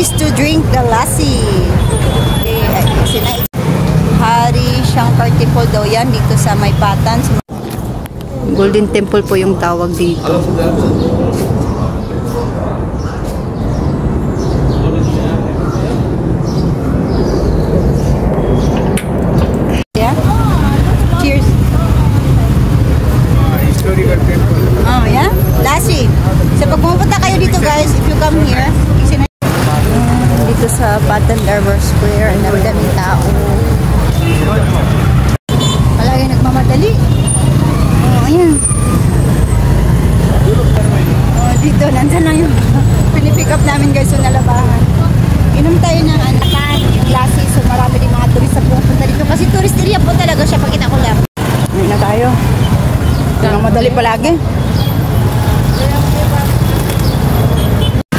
is to drink the lassi. Hari Shankar Temple daw yan dito sa Maypatan. Golden Temple po yung tawag dito. Yeah? Cheers. Oh, yeah? Lassi. So pag pumunta kayo dito guys, if you come here, dito sa Patan Arbor Square, ang daming tao. Palagi nagmamadali. Oh, ayan. Oh, dito, nandyan lang yung pinipick up namin guys yung nalabahan. Inom tayo ng anakan, yung lassi. So marami din mga turista pumunta dito. Kasi tourist area po talaga siya, pakita ko lang. Ngayon na tayo. Nang madali palagi.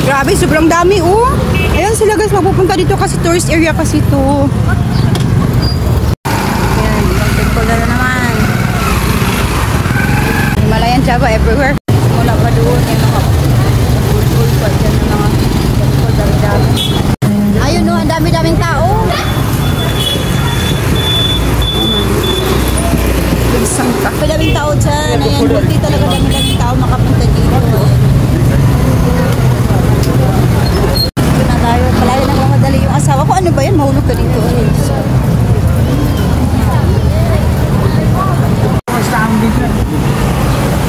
Grabe, sobrang dami oh. Ayan sila guys, mapupunta dito kasi tourist area kasi ito. Ayan, yung temple na naman. Himalayan Java everywhere. Mula pa doon, yung mga pool pa dyan ng mga temple, dami-dami. Ayun no, ang dami-daming tao. Isang daming tao dyan. Ayan, buti talaga dami-daming tao makapunta dito. Palagi nang mamadali yung asawa ko. Ano ba yan? Mahulog ka dito.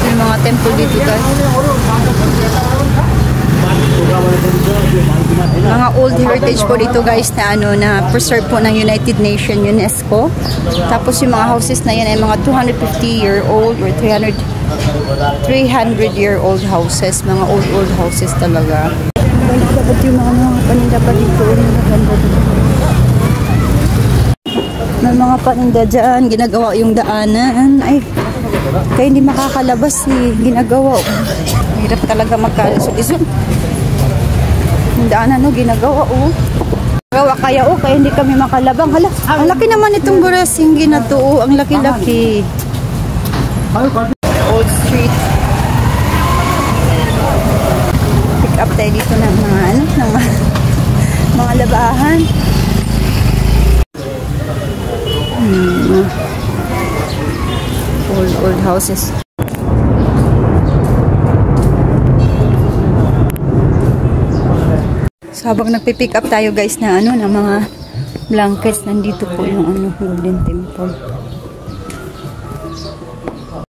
Yung mga temple dito guys. Mga old heritage po dito guys na ano na preserve po ng United Nations UNESCO. Tapos yung mga houses na yan ay mga 250-year-old or 300-year-old houses. Mga old houses talaga. Dapat yung mga paninda pa dito. May mga paninda dyan. Ginagawa yung daanan. Ay, kaya hindi makakalabas eh. Ginagawa. Hirap talaga magkalusot-isot. Yung daanan no, ginagawa oh. Ginagawa kaya oh, kaya hindi kami makalabang. Hala, ang laki naman itong burasing ginato oh. Ang laki-laki. Old Street. Up tayo dito ng mga ano, ng mga labahan. Old houses. So habang nagpipick up tayo guys na ano, ng mga blankets, nandito po yung ano, Golden Temple.